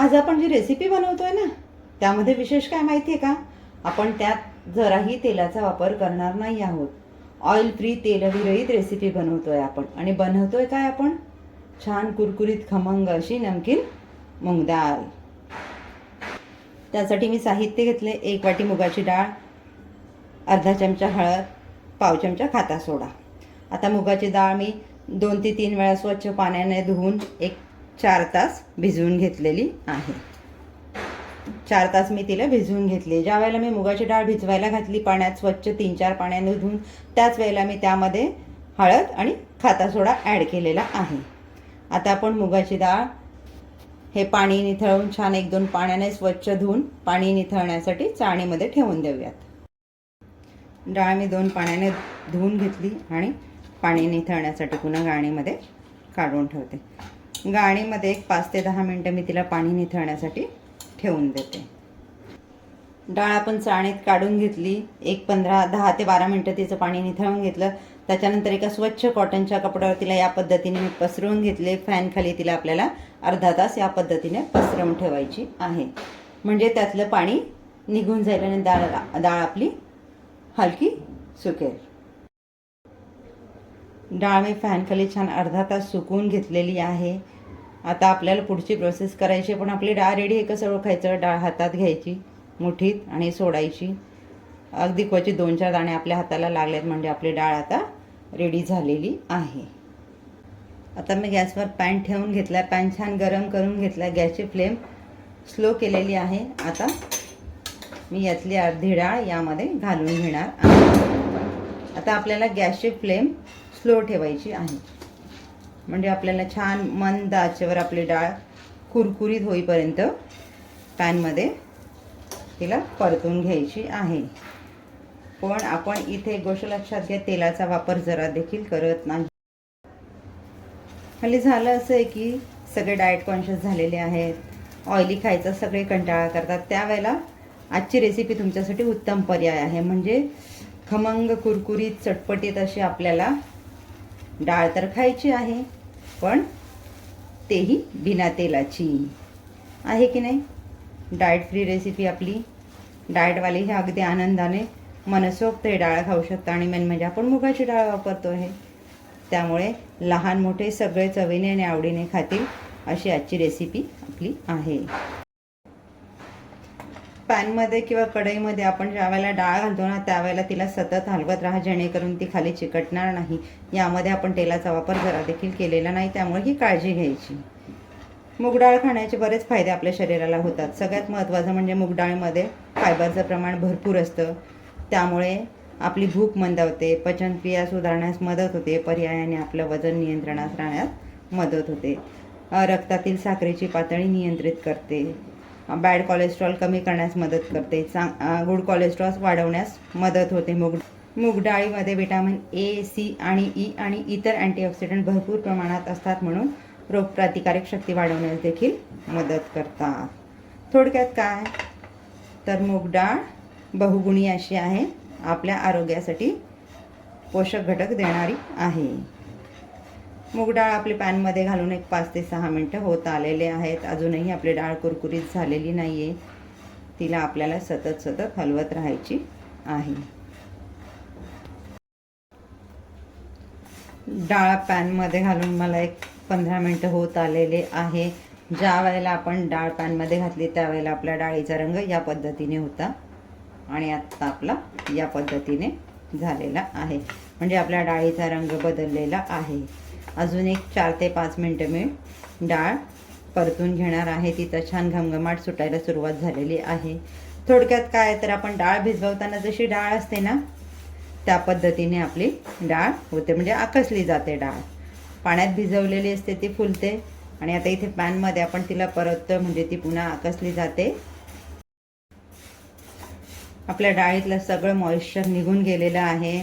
आज आपण जी रेसिपी बनवतोय ना, त्यामध्ये विशेष काय माहिती आहे का? आपण त्यात जराही तेलाचा वापर करणार नाही आहोत. ऑइल फ्री तेलविरहित रेसिपी बनवतोय आपण. आणि बनवतोय काय आपण? छान कुरकुरीत खमंग अशी नमकीन मूग डाळ. त्यासाठी मी साहित्य घेतले: 1 वाटी मुगाची डाळ, अर्धा चमचा हळद, पाव चमचा खाता सोडा. आता मुगाची डाळ मी 2 ते 3 वेळा स्वच्छ पाण्याने धुवून 4 तास भिजवून घेतलेली आहे. 4 तास मी तिला भिजवून घेतली. ज्या वेळेला मी मुगाची डाळ भिजवायला घातली पाण्यात स्वच्छ 3-4 पाण्याने धुवून, त्याच वेळेला मी त्यामध्ये हळद आणि खाता सोडा ॲड केलेला आहे. आता आपण मुगाची डाळ हे पाणी निथळून छान 1-2 पाण्याने स्वच्छ धुवून पाणी निथळण्यासाठी चाळणीमध्ये ठेवून देऊयात. डाळ मी 2 पाण्याने धुवून घेतली आणि पाणी निथळण्यासाठी पुन्हा गाळणीमध्ये काढून ठेवते. गाळणीमध्ये 5 ते 10 मिनटं मी तिला पाणी निथळण्यासाठी ठेवून देते. डाळ आपण चाळणीत काढून घेतली. 10 ते 12 मिनटं तिचं पाणी निथळून घेतलं. त्याच्यानंतर एका स्वच्छ कॉटनच्या कपड्यावर तिला या पद्धतीने मी पसरवून घेतले. फॅनखाली तिला आपल्याला अर्धा तास या पद्धतीने पसरवून ठेवायची आहे, म्हणजे त्यातलं पाणी निघून जाईल आणि डाळ आपली हलकी सुकेल. डाळ मी फॅनखाली छान अर्धा तास सुकवून घेतलेली आहे. आता आपल्याला पुढची प्रोसेस करायची. पण आपली डाळ रेडी आहे कसं ओळखायचं? डाळ हातात घ्यायची मुठीत आणि सोडायची. अगदी क्वचित 2-4 दाणे आपल्या हाताला लागलेत म्हणजे आपली डाळ आता रेडी झालेली आहे. आता मी गॅसवर पॅन ठेवून घेतला. पॅन छान गरम करून घेतला. गॅसची फ्लेम स्लो केलेली आहे. आता मी यातली अर्धी डाळ यामध्ये घालून घेणार आहे. आता आपल्याला गॅसची फ्लेम स्लो ठेवायची आहे, म्हणजे आपल्याला छान मंद आचेवर आपली डाळ कुरकुरीत होईपर्यंत पॅनमध्ये तिला परतून घ्यायची आहे. पण आपण इथे एक गोष्ट लक्षात घ्या, तेलाचा वापर जरा देखील करत नाही. हल्ली झालं असं आहे की सगळे डाएट कॉन्शियस झालेले आहेत, ऑइली खायचा सगळे कंटाळा करतात. त्यावेळेला आजची रेसिपी तुमच्यासाठी उत्तम पर्याय आहे. म्हणजे खमंग कुरकुरीत चटपटीत अशी आपल्याला डाळ तर खायची आहे, पण तेही बिना तेलाची आहे की नाही. डाएट फ्री रेसिपी आपली. डाएटवाले हे अगदी आनंदाने मनसोक्त हे डाळ खाऊ शकता. आणि मेन म्हणजे आपण मुगाची डाळ वापरतो आहे, त्यामुळे लहान मोठे सगळे चवीने आणि आवडीने खातील अशी आजची रेसिपी आपली आहे. पॅनमध्ये किंवा कढईमध्ये आपण ज्या वेळेला डाळ घालतो ना, त्यावेळेला तिला सतत हलवत राहा, जेणेकरून ती खाली चिकटणार नाही. यामध्ये आपण तेलाचा वापर जरा देखील केलेला नाही, त्यामुळे ही काळजी घ्यायची. मूग डाळ खाण्याचे बरेच फायदे आपल्या शरीराला होतात. सगळ्यात महत्त्वाचं म्हणजे मूग डाळीमध्ये फायबरचं प्रमाण भरपूर असतं, त्यामुळे आपली भूक मंदावते, पचनक्रिया सुधारण्यास मदत होते, पर्यायाने आपलं वजन नियंत्रणात राहण्यास मदत होते, रक्तातील साखरेची पातळी नियंत्रित करते, बॅड कोलेस्ट्रॉल कमी करण्यास मदत करते, गुड कोलेस्ट्रॉल वाढवण्यास मदत होते. मूग डाळीमध्ये विटॅमिन ए, सी आणि ई आणि इतर अँटीऑक्सिडंट भरपूर प्रमाणात असतात, म्हणून रोगप्रतिकारक शक्ती वाढवण्यास देखील मदत करतात. थोडक्यात काय तर मूग डाळ बहुगुणी अशी आहे, आपल्या आरोग्यासाठी पोषक घटक देणारी आहे. मूग डाळ आपली पॅनमध्ये घालून 5 ते 6 मिनटं होत आलेले आहेत. अजूनही आपली डाळ कुरकुरीत झालेली नाही आहे. तिला आपल्याला सतत हलवत राहायची आहे. डाळ पॅनमध्ये घालून मला 15 मिनटं होत आलेले आहे. ज्या वेळेला आपण डाळ पॅनमध्ये घातली त्यावेळेला आपल्या डाळीचा रंग या पद्धतीने होता आणि आत्ता आपला या पद्धतीने झालेला आहे, म्हणजे आपल्या डाळीचा रंग बदललेला आहे. अजून 4 ते 5 मिनटं मी डाळ परतून घेणार आहे. तिथं छान घमघमाट सुटायला सुरुवात झालेली आहे. थोडक्यात काय तर आपण डाळ भिजवताना जशी डाळ असते ना, त्या पद्धतीने आपली डाळ होते, म्हणजे आकसली जाते डाळ. पाण्यात भिजवलेली असते ती फुलते आणि आता इथे पॅनमध्ये आपण तिला परततो, म्हणजे ती पुन्हा आकसली जाते. आपल्या डाळीतलं सगळं मॉइश्चर निघून गेलेलं आहे.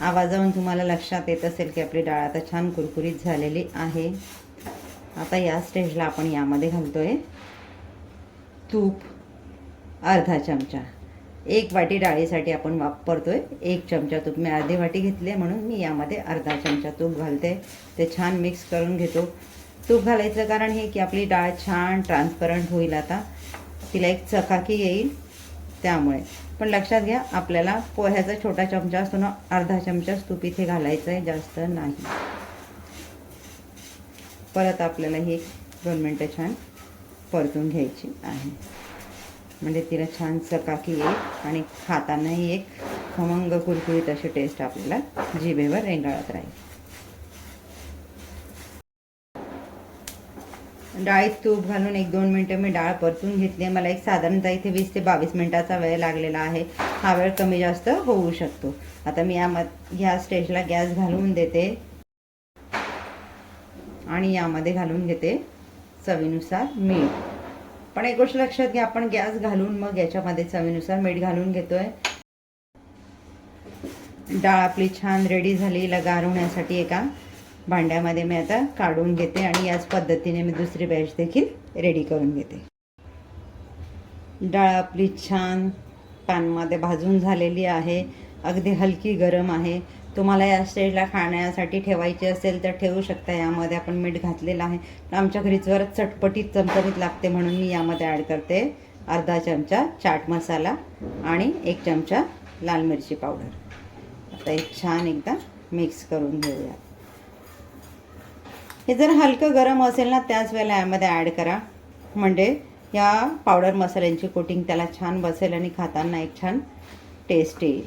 आवाजावरून तुम्हाला लक्षात येत असेल की आपली डाळ आता छान कुरकुरीत झालेली आहे. आता या स्टेजला आपण यामध्ये घालतोय तूप अर्धा चमचा. 1 वाटी डाळीसाठी आपण वापरतोय 1 चमचा तूप. मी अर्धी वाटी घेतली म्हणून मी यामध्ये अर्धा चमचा तूप घालते. ते छान मिक्स करून घेतो. तूप घालायचं कारण हे की आपली डाळ छान ट्रान्सपरंट होईल, आता तिला एक चकाकी येईल त्यामुळे. पण लक्षात घ्या, आपल्याला पोह्याचा छोटा चमचा असतो ना, अर्धा चमचाच तूप इथे घालायचं आहे, जास्त नाही. परत आपल्याला ही 2 मिनटं छान परतून घ्यायची आहे, म्हणजे तिला छान चकाकी येईल आणि खातानाही एक खमंग कुरकुरीत अशी टेस्ट आपल्याला जिभेवर रेंगाळत राहील. डाळीत तूप घालून 1-2 मिनटं मी डाळ परतून घेतली आहे. मला एक साधारणतः इथे 20 ते 22 मिनटाचा वेळ लागलेला आहे. हा वेळ कमी जास्त होऊ शकतो. आता मी ह्या स्टेजला गॅस घालून देते आणि यामध्ये घालून घेते चवीनुसार मीठ. पण एक गोष्ट लक्षात घ्या, आपण गॅस घालून मग याच्यामध्ये चवीनुसार मीठ घालून घेतोय. डाळ आपली छान रेडी झाली. गार होण्यासाठी एका भांड्यामध्ये मी आता काढून घेते आणि याच पद्धतीने मी दुसरी बॅच देखील रेडी करून घेते. डाळ आपली छान पॅनमध्ये भाजून झालेली आहे, अगदी हलकी गरम आहे. तुम्हाला या स्टेजला खाण्यासाठी ठेवायची असेल तर ठेवू शकता. यामध्ये आपण मीठ घातलेलं आहे. आमच्या घरी जरा चटपटीत चमचमीत लागते म्हणून मी यामध्ये ॲड करते अर्धा चमचा चाट मसाला आणि 1 चमचा लाल मिरची पावडर. आता एक छान एकदा मिक्स करून घेऊया. हे जर हलकं गरम असेल ना, त्याच वेळेला यामध्ये ॲड करा, म्हणजे या पावडर मसाल्यांची कोटिंग त्याला छान बसेल आणि खाताना एक छान टेस्ट येईल.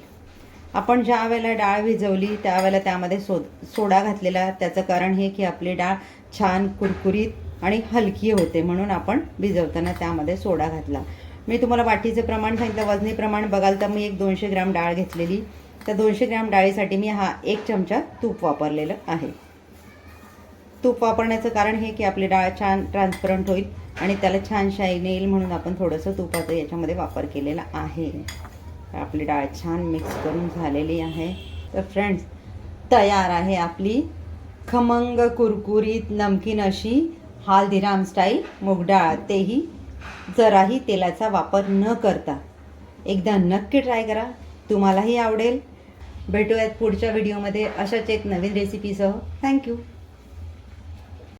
आपण ज्या वेळेला डाळ भिजवली त्यावेळेला त्यामध्ये सोडा घातलेला. त्याचं कारण हे की आपली डाळ छान कुरकुरीत आणि हलकी होते, म्हणून आपण भिजवताना त्यामध्ये सोडा घातला. मी तुम्हाला वाटीचं प्रमाण सांगितलं. वजनी प्रमाण बघाल तर मी एक 200 ग्रॅम डाळ घेतलेली. त्या 200 ग्रॅम डाळीसाठी मी 1 चमचा तूप वापरलेलं आहे. तूप वापरण्याचं कारण हे की आपली डाळ छान ट्रान्सपरंट होईल आणि त्याला छान शाईन येईल, म्हणून आपण थोडंसं तुपाचा याच्यामध्ये वापर केलेला आहे. आपली डाळ छान मिक्स करून झालेली आहे. तर फ्रेंड्स, तयार आहे आपली खमंग कुरकुरीत नमकीन अशी हल्दीराम स्टाईल मूग डाळ, तेही जराही तेलाचा वापर न करता. एकदा नक्की ट्राय करा, तुम्हालाही आवडेल. भेटूयात पुढच्या व्हिडिओमध्ये अशाच एक नवीन रेसिपीसह. थँक्यू.